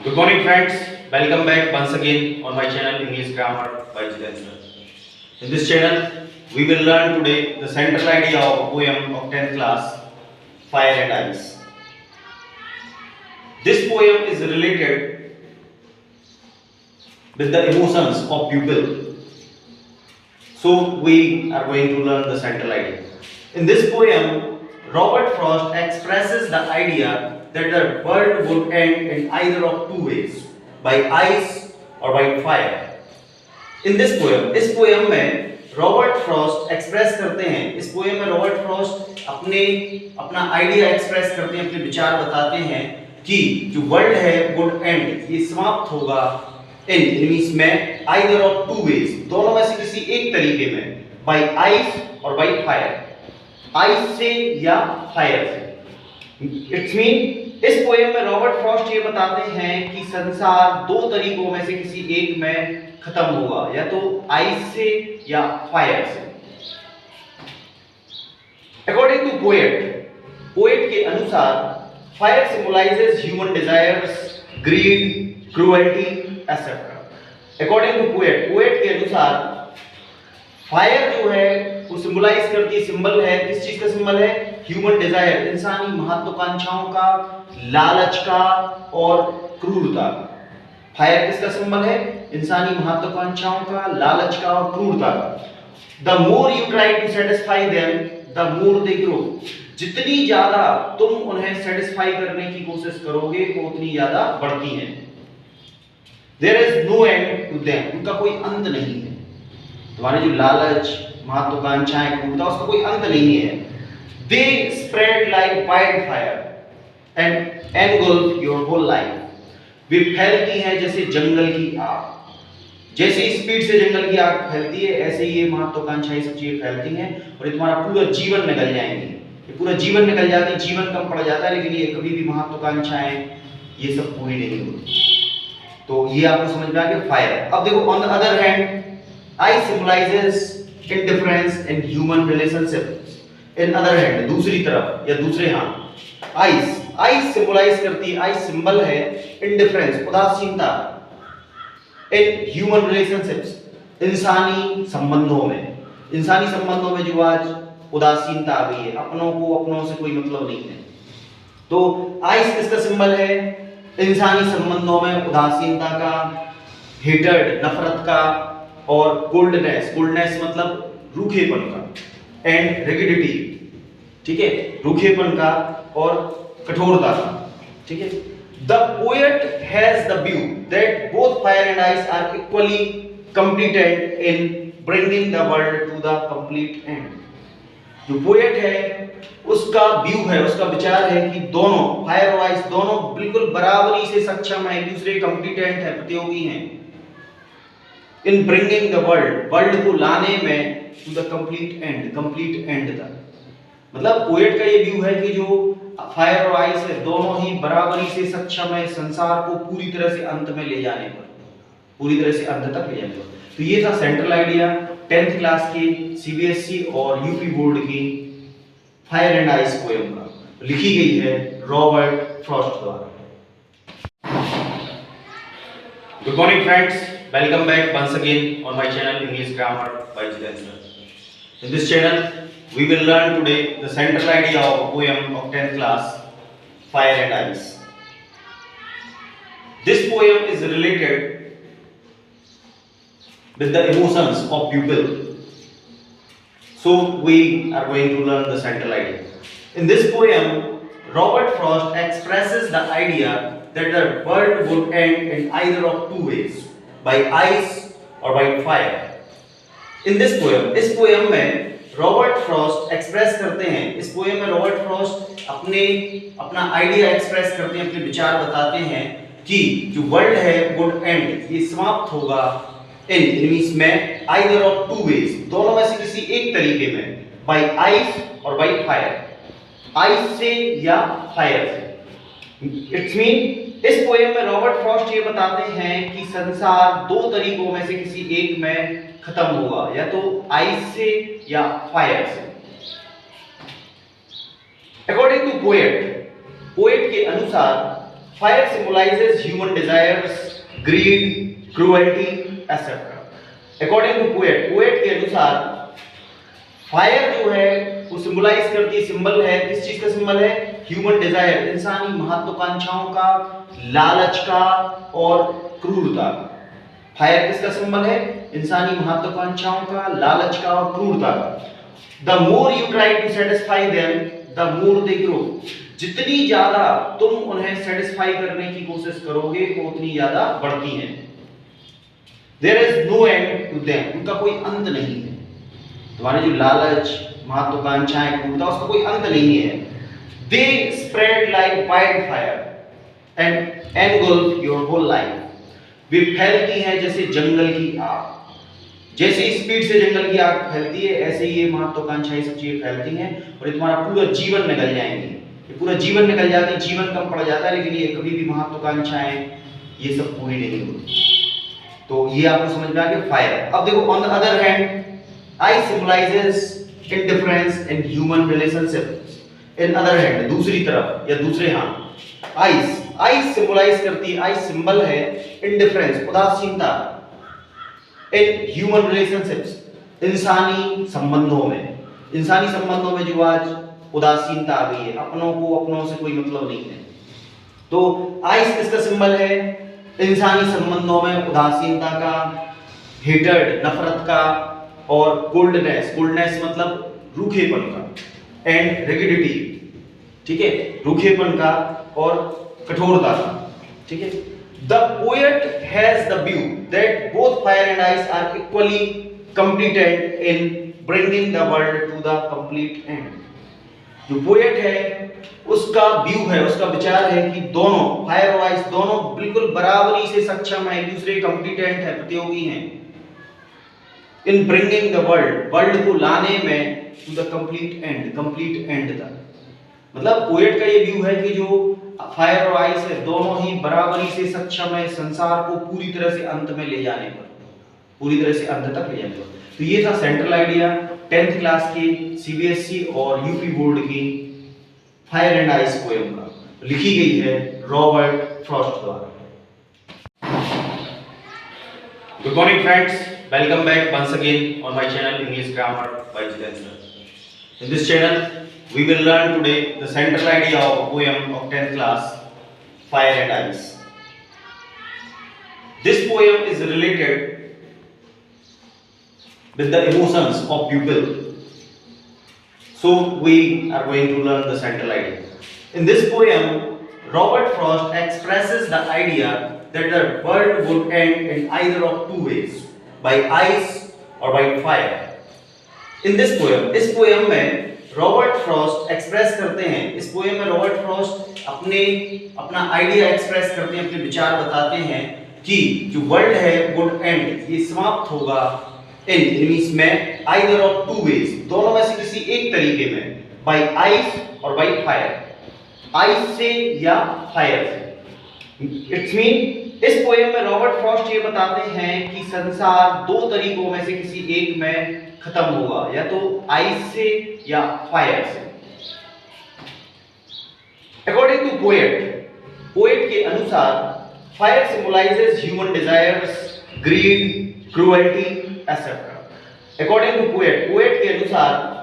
Good morning, friends. Welcome back once again on my channel English Grammar by Jitendra. In this channel, we will learn today the central idea of a poem of 10th class, Fire and Ice. This poem is related with the emotions of pupil. So we are going to learn the central idea. In this poem, Robert Frost expresses the idea that the world would end in either of two ways, by ice or by fire. In this poem, इस poem में Robert Frost express करते हैं, इस poem में Robert Frost अपना idea express करते हैं, अपने विचार बताते हैं कि जो वर्ल्ड है वुड एंड, ये समाप्त होगा इन मींस में आइदर ऑफ टू वेज, दोनों में से किसी एक तरीके में, बाय आइस और बाय फायर, आइस से या फायर से। इट्स मीन इस पोएम में रॉबर्ट फ्रॉस्ट ये बताते हैं कि संसार दो तरीकों में से किसी एक में खत्म होगा, या तो आइस से या फायर से। अकॉर्डिंग टू पोएट के अनुसार fire symbolises human desires, greed, cruelty etcetera. According to poet के अनुसार फायर जो है वो सिंबलाइज करती है, सिंबल है, किस चीज का सिंबल है? ह्यूमन डिजायर, इंसानी महत्वाकांक्षाओं का, लालच का और क्रूरता। फायर किसका सिंबल है? इंसानी महत्वाकांक्षाओं का, लालच का और क्रूरता का। The more you try to satisfy them the more they grow. जितनी ज्यादा तुम उन्हें सेटिस्फाई करने की कोशिश करोगे वो उतनी ज्यादा बढ़ती हैं। There is no end to them, उनका कोई अंत नहीं है। तुम्हारे जो लालच, महत्वाकांक्षाएं, क्रूरता, उसका कोई अंत नहीं है। They spread like wildfire and engulf your whole life. वे फैलती हैं जैसे जंगल की आग। जैसे स्पीड से जंगल की आग फैलती है, ऐसे ही ये महत्वाकांक्षाएं सब चीजें फैलती हैं और ये तुम्हारा पूरा जीवन निकल जाएंगे। ये पूरा जीवन निकल जाती है, जीवन कम पड़ जाता है, लेकिन ये कभी भी महत्वाकांक्षाएं ये सब पूरी नहीं होती। तो ये आपको समझ में आ गया फायर। अब देखो, on the other hand, ice symbolizes indifference in human relationships. In other hand, दूसरी तरफ या दूसरे हाथ, ice symbolize करती है, ice symbol है indifference, उदासीनता in human relationships, इंसानी संबंधों में जो आज उदासीनता आ गई है, अपनों को अपनों से कोई मतलब नहीं है। तो ice किसका सिंबल है? इंसानी संबंधों में उदासीनता का, हेटर्ड नफरत का, और कोल्डनेस मतलब रूखेपन का, एंड रिगिडिटी, ठीक है, रूखेपन का और कठोरता का, ठीक है। The poet has the view that both fire and ice are equally competent in bringing the world to the complete end. जो पोएट है उसका व्यू है, उसका विचार है कि दोनों फायर और आइस दोनों बिल्कुल बराबरी से सक्षम है, एक दूसरे कॉम्पिटेंट है, प्रतियोगी हैं इन ब्रिंगिंग द वर्ल्ड को लाने में टू द कंप्लीट एंड तक। मतलब पोएट का ये व्यू है कि जो फायर और आइस है दोनों ही बराबरी से सक्षम है संसार को पूरी तरह से अंत में ले जाने पर, पूरी तरह से अंत तक ले जाने पर। तो ये था सेंट्रल आइडिया 10th क्लास की सीबीएसई और यूपी बोर्ड की फायर एंड आइस पोएम का, लिखी गई है रॉबर्ट फ्रॉस्ट द्वारा। Good morning friends, welcome back once again on my channel English Grammar by Jitendra. In this channel, we will learn today the central idea of a poem of 10th class, Fire and Ice. This poem is related with the emotions of pupil. So we are going to learn the central idea. In this poem, Robert Frost expresses the idea that the world would end in either of two ways, by ice or by fire. In this poem, इस poem में Robert Frost express करते हैं, इस poem में Robert Frost अपना idea express करते हैं, अपने विचार बताते हैं कि जो वर्ल्ड है वुड एंड, ये समाप्त होगा इन मींस में आइदर ऑफ टू वेज, दोनों में से किसी एक तरीके में, बाय आइस और बाय फायर, आइस से या फायर से। इट्स मीन इस पोएम में रॉबर्ट फ्रॉस्ट ये बताते हैं कि संसार दो तरीकों में से किसी एक में खत्म होगा, या तो आइस से या फायर से। अकॉर्डिंग टू पोएट के अनुसार Fire symbolizes human desires, greed, cruelty, etc. According to poet के अनुसार फायर जो है वो सिंबलाइज करती है, सिंबल है, किस चीज का सिंबल है? ह्यूमन डिजायर, इंसानी महत्वाकांक्षाओं का, लालच का और क्रूरता। फायर किसका सिंबल है? इंसानी महत्वाकांक्षाओं का, लालच का और क्रूरता का। The more you try to satisfy them the more they grow. जितनी ज्यादा तुम उन्हें सेटिस्फाई करने की कोशिश करोगे वो उतनी ज्यादा बढ़ती हैं। There is no end to them, उनका कोई अंत नहीं है। तुम्हारे जो लालच, महत्वाकांक्षाएं, क्रूरता, उसका कोई अंत नहीं है। They spread like wildfire and engulf your whole life. वे फैलती हैं जैसे जंगल की आग। जैसे स्पीड से जंगल की आग फैलती है ऐसे ही ये महत्वाकांक्षाएं सब चीजें फैलती हैं और तुम्हारा पूरा जीवन निकल जाएंगे। ये पूरा जीवन निकल जाती है, जीवन कम पड़ जाता है, लेकिन ये कभी भी महत्वाकांक्षाएं ये सब पूरी नहीं होती। तो ये आपको समझ में आ गया फायर। अब देखो on the other hand I symbolizes indifference in human relationships. In other hand, दूसरी तरफ या दूसरे हाथ, आई सिंबलाइज करती है, आई सिंबल है इंडिफरेंस, उदासीनता, इन ह्यूमन रिलेशनशिप्स, इंसानी संबंधों में। इंसानी संबंधों में जो आज उदासीनता आ गई है, अपनों को अपनों से कोई मतलब नहीं है। तो आइस किसका सिंबल है? इंसानी संबंधों में उदासीनता का, हेटर्ड नफरत का, और कोल्डनेस मतलब रूखेपन का, एंड रिगिडिटी, ठीक है, रूखेपन का और कठोरता का, ठीक है। The poet has the view that both fire and ice are equally competent in bringing the world to the complete end. जो पोएट है उसका व्यू है, उसका विचार है कि दोनों फायर और आइस दोनों बिल्कुल बराबरी से सक्षम है, एक दूसरे कॉम्पिटेंट है, प्रतियोगी हैं इन ब्रिंगिंग द वर्ल्ड को लाने में टू द कंप्लीट एंड तक। मतलब पोएट का ये व्यू है कि जो फायर और आइस है दोनों ही बराबरी से सक्षम है संसार को पूरी तरह से अंत में ले जाने पर, पूरी तरह से अंत तक ले जाने पर। तो ये था सेंट्रल आइडिया 10th क्लास की सीबीएसई और यूपी बोर्ड की फायर एंड आइस पोएम का, लिखी गई है रॉबर्ट फ्रॉस्ट द्वारा। Good morning friends, welcome back once again on my channel English Grammar by Jiten sir. In this channel we will learn today the central idea of a poem of 10th class, Fire and Ice. This poem is related with the emotions of people. So we are going to learn the central idea. In this poem, Robert Frost expresses the idea that the world would end in either of two ways, by ice or by fire. In this poem, इस poem में Robert Frost express करते हैं, इस poem में Robert Frost अपना idea express करते हैं, अपने विचार बताते हैं कि जो वर्ल्ड है वुड एंड, ये समाप्त होगा इन मींस में आइदर ऑफ टू वेज, दोनों में से किसी एक तरीके में, बाय आइस और बाय फायर, आइस से या फायर से। इट्स मीन इस पोएम में रॉबर्ट फ्रॉस्ट ये बताते हैं कि संसार दो तरीकों में से किसी एक में खत्म होगा, या तो आइस से या फायर से। अकॉर्डिंग टू पोएट के अनुसार fire symbolises human desires, greed, cruelty, etcetera. According to poet के अनुसार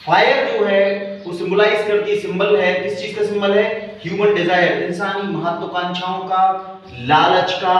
फायर जो है वो सिंबलाइज करती है, सिंबल है, किस चीज का सिंबल है? ह्यूमन डिजायर, इंसानी महत्वाकांक्षाओं का, लालच का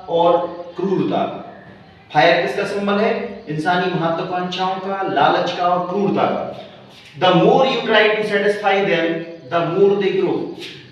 और क्रूरता का। फायर किसका सिंबल है? इंसानी महत्वाकांक्षाओं का, लालच का और क्रूरता का। The more you try to satisfy them the more they grow.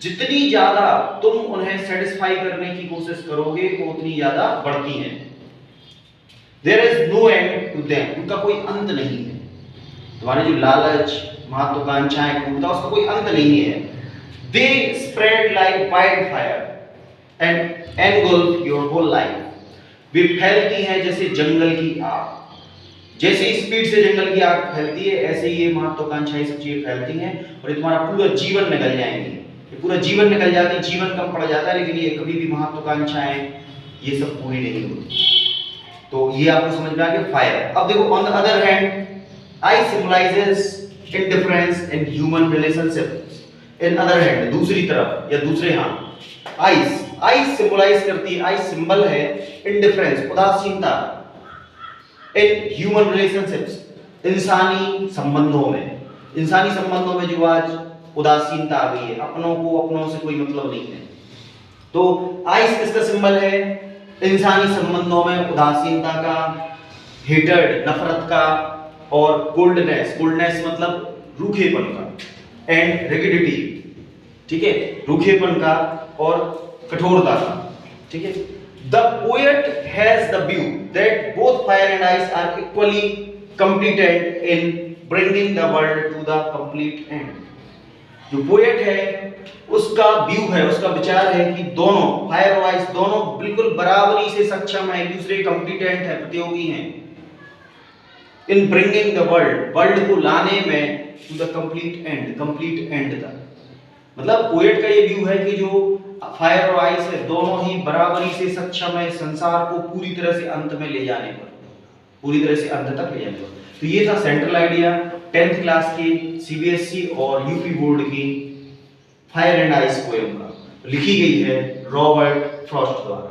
जितनी ज्यादा तुम उन्हें सेटिस्फाई करने की कोशिश करोगे वो उतनी ज्यादा बढ़ती हैं। There is no end to them, उनका कोई अंत नहीं है। तुम्हारे जो लालच, महत्वाकांक्षाएं, क्रूरता, उसका कोई अंत नहीं है। They spread like wildfire and engulf your whole life. वे फैलती हैं जैसे जंगल की आग। जैसे स्पीड से जंगल की आग फैलती है ऐसे ही ये महत्वाकांक्षाएं सब चीजें फैलती हैं और तुम्हारा पूरा जीवन निकल जाएंगे। ये पूरा जीवन निकल जाती है, जीवन कम पड़ जाता है, लेकिन ये कभी भी महत्वाकांक्षाएं ये सब पूरी नहीं होती। तो ये आपको समझ में आ गया फायर। अब देखो on the other hand I symbolizes indifference in human relationships. In other hand, दूसरी तरफ या दूसरे हाथ, आइस, आइस सिंबलाइज करती है, आइस सिंबल है इंडिफरेंस, उदासीनता इन ह्यूमन रिलेशनशिप्स, इंसानी संबंधों में, इंसानी संबंधों में जो आज उदासीनता आ गई है, अपनों को अपनों से कोई मतलब नहीं है। तो आइस किसका सिंबल है? इंसानी संबंधों में उदासीनता का, हेटर्ड नफरत का, और कोल्डनेस, कोल्डनेस मतलब रूखेपन का, एंड रिगिडिटी, ठीक है, रूखेपन का और कठोरता का, ठीक है। The poet has the view that both fire and ice are equally competent in bringing the world to the complete end। जो पोएट है उसका व्यू है, उसका विचार है कि दोनों फायर और आइस दोनों बिल्कुल बराबरी से सक्षम है, एक दूसरे कॉम्पिटेंट है, प्रतियोगी हैं इन ब्रिंगिंग द वर्ल्ड, वर्ल्ड को लाने में टू द कंप्लीट एंड तक। मतलब पोएट का ये व्यू है कि जो फायर और आइस है दोनों ही बराबरी से सक्षम है संसार को पूरी तरह से अंत में ले जाने पर, पूरी तरह से अंत तक ले जाने पर। तो ये था सेंट्रल आइडिया 10th क्लास की सीबीएसई और यूपी बोर्ड की फायर एंड आइस पोएम का, लिखी गई है रॉबर्ट फ्रॉस्ट द्वारा।